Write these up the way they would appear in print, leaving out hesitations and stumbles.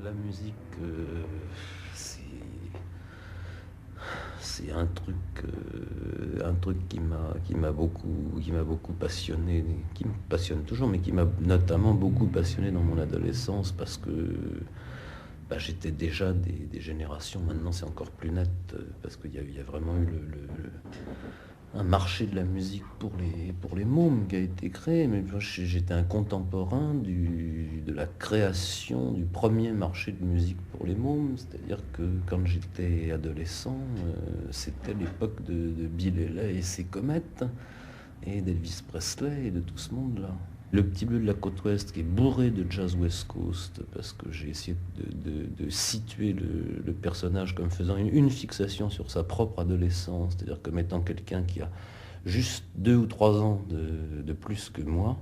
La musique, c'est c'est un truc qui m'a beaucoup passionné, qui me passionne toujours, mais qui m'a notamment beaucoup passionné dans mon adolescence parce que j'étais déjà des générations. Maintenant, c'est encore plus net parce qu'il y a vraiment eu un marché de la musique pour les mômes qui a été créé, mais moi, j'étais un contemporain de la création du premier marché de musique pour les mômes, c'est-à-dire que quand j'étais adolescent, c'était l'époque de Bill Haley et ses comètes, et d'Elvis Presley et de tout ce monde-là. Le Petit Bleu de la côte ouest qui est bourré de jazz West Coast, parce que j'ai essayé de situer le personnage comme faisant une fixation sur sa propre adolescence, c'est-à-dire comme étant quelqu'un qui a juste 2 ou 3 ans de plus que moi,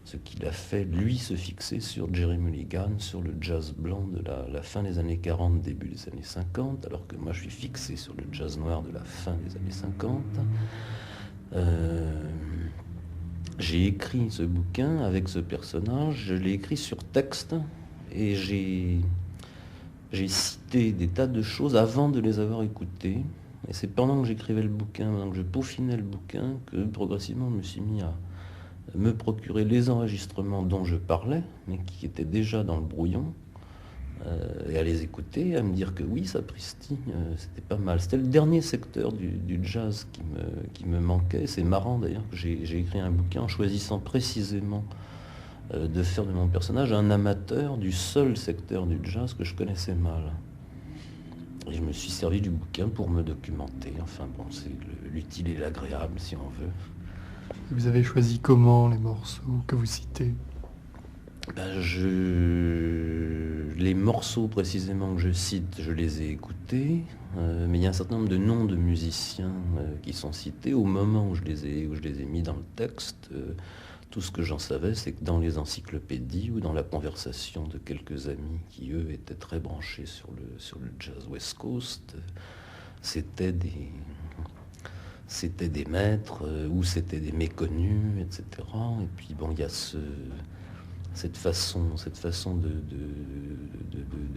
ce qui l'a fait, lui, se fixer sur Jerry Mulligan, sur le jazz blanc de la fin des années 40, début des années 50, alors que moi je suis fixé sur le jazz noir de la fin des années 50. J'ai écrit ce bouquin avec ce personnage, je l'ai écrit sur texte et j'ai cité des tas de choses avant de les avoir écoutées. Et c'est pendant que j'écrivais le bouquin, pendant que je peaufinais le bouquin, que progressivement je me suis mis à me procurer les enregistrements dont je parlais, mais qui étaient déjà dans le brouillon, et à les écouter, à me dire que oui, sapristi, c'était pas mal. C'était le dernier secteur du jazz qui me manquait. C'est marrant d'ailleurs que j'ai écrit un bouquin en choisissant précisément de faire de mon personnage un amateur du seul secteur du jazz que je connaissais mal. Et je me suis servi du bouquin pour me documenter. Enfin bon, c'est l'utile et l'agréable si on veut. Vous avez choisi comment les morceaux que vous citez? Les morceaux précisément que je cite, je les ai écoutés, mais il y a un certain nombre de noms de musiciens qui sont cités au moment où je les ai mis dans le texte. Tout ce que j'en savais, c'est que dans les encyclopédies ou dans la conversation de quelques amis qui, eux, étaient très branchés sur le jazz West Coast, c'était des maîtres ou c'était des méconnus, etc. Et puis bon, il y a cette façon de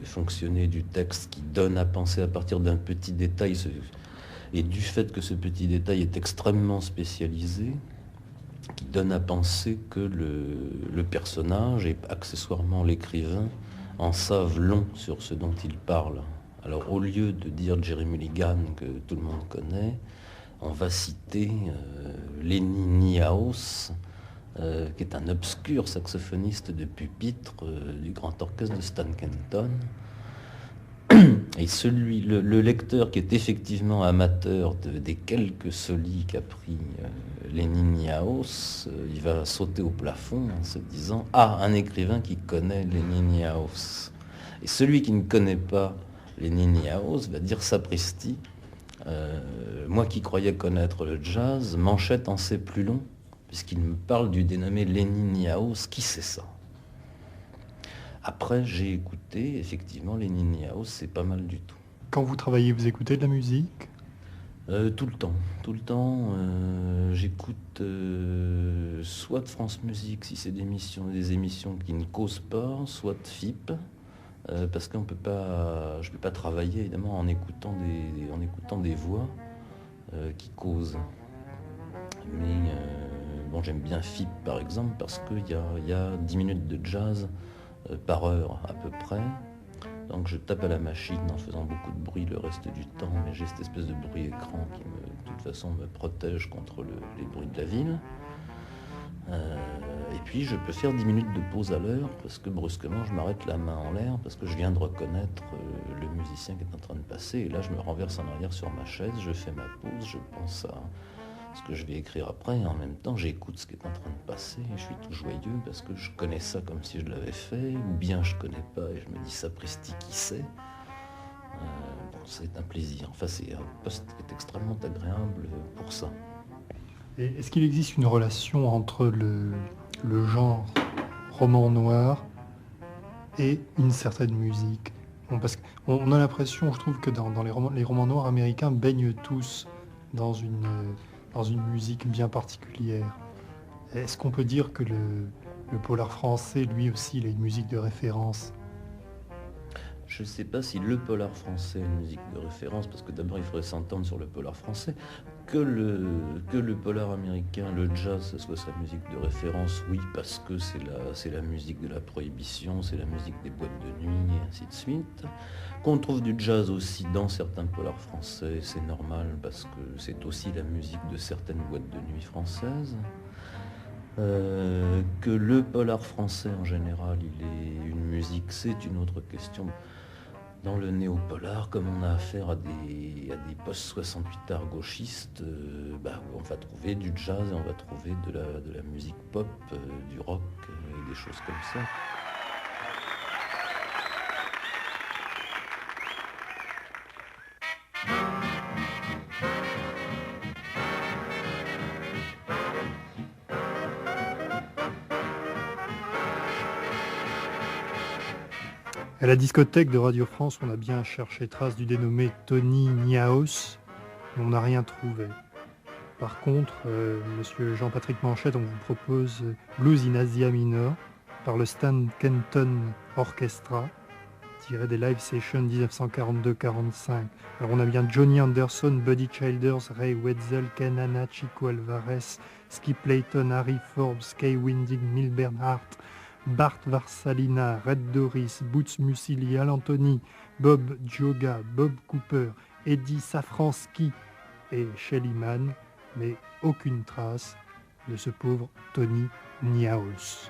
fonctionner du texte qui donne à penser à partir d'un petit détail, et du fait que ce petit détail est extrêmement spécialisé, qui donne à penser que le personnage et accessoirement l'écrivain en savent long sur ce dont il parle. Alors au lieu de dire Jerry Mulligan que tout le monde connaît, on va citer Lenny Niehaus, qui est un obscur saxophoniste de pupitre du grand orchestre de Stan Kenton. Et le lecteur qui est effectivement amateur des quelques solis qu'a pris Lenny Niehaus, il va sauter au plafond en se disant « Ah, un écrivain qui connaît Lenny Niehaus ». Et celui qui ne connaît pas Lenny Niehaus va dire « Sapristi, moi qui croyais connaître le jazz, manchette en sait plus long ». Puisqu'il me parle du dénommé Lenny Niehaus, qui c'est ça? Après, j'ai écouté, effectivement, Lenny Niehaus, c'est pas mal du tout. Quand vous travaillez, vous écoutez de la musique? Tout le temps, j'écoute soit de France Musique, si c'est des émissions qui ne causent pas, soit de FIP, parce je peux pas travailler, évidemment, en écoutant des voix qui causent. Mais bon, j'aime bien FIP par exemple parce qu'il y a 10 minutes de jazz par heure à peu près. Donc je tape à la machine en faisant beaucoup de bruit le reste du temps, mais j'ai cette espèce de bruit écran qui de toute façon me protège contre les bruits de la ville. Et puis je peux faire 10 minutes de pause à l'heure parce que brusquement je m'arrête la main en l'air parce que je viens de reconnaître le musicien qui est en train de passer, et là je me renverse en arrière sur ma chaise, je fais ma pause, je pense à ce que je vais écrire après, et en même temps j'écoute ce qui est en train de passer, et je suis tout joyeux parce que je connais ça comme si je l'avais fait, ou bien je connais pas et je me dis sapristi, qui sait. Bon, c'est un plaisir, enfin c'est un poste qui est extrêmement agréable pour ça. Et est-ce qu'il existe une relation entre le genre roman noir et une certaine musique? Bon, parce qu'on a l'impression, je trouve, que dans les romans noirs américains baignent tous dans une musique bien particulière. Est-ce qu'on peut dire que le polar français, lui aussi, il a une musique de référence? Je ne sais pas si le polar français est une musique de référence, parce que d'abord il faudrait s'entendre sur le polar français. Que le polar américain, le jazz, ce soit sa musique de référence, oui, parce que c'est la musique de la prohibition, c'est la musique des boîtes de nuit, et ainsi de suite. Qu'on trouve du jazz aussi dans certains polars français, c'est normal, parce que c'est aussi la musique de certaines boîtes de nuit françaises. Que le polar français en général, il est une musique, c'est une autre question. Dans le néo-polar, comme on a affaire à des post-68 gauchistes, on va trouver du jazz et on va trouver de la musique pop, du rock et des choses comme ça. À la discothèque de Radio France, on a bien cherché trace du dénommé Tony Niaos, mais on n'a rien trouvé. Par contre, monsieur Jean-Patrick Manchette, on vous propose Blues in Asia Minor par le Stan Kenton Orchestra, tiré des live sessions 1942-45. Alors on a bien Johnny Anderson, Buddy Childers, Ray Wetzel, Ken Hanna, Chico Alvarez, Skip Layton, Harry Forbes, Kay Winding, Mil Bernhardt, Bart Varsalina, Red Doris, Boots Musili, Al Anthony, Bob Dioga, Bob Cooper, Eddie Safransky et Shelly Manne, mais aucune trace de ce pauvre Tony Niaos.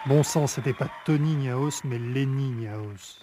Bon sang, c'était pas Tony Niaos, mais Lenny Niaos.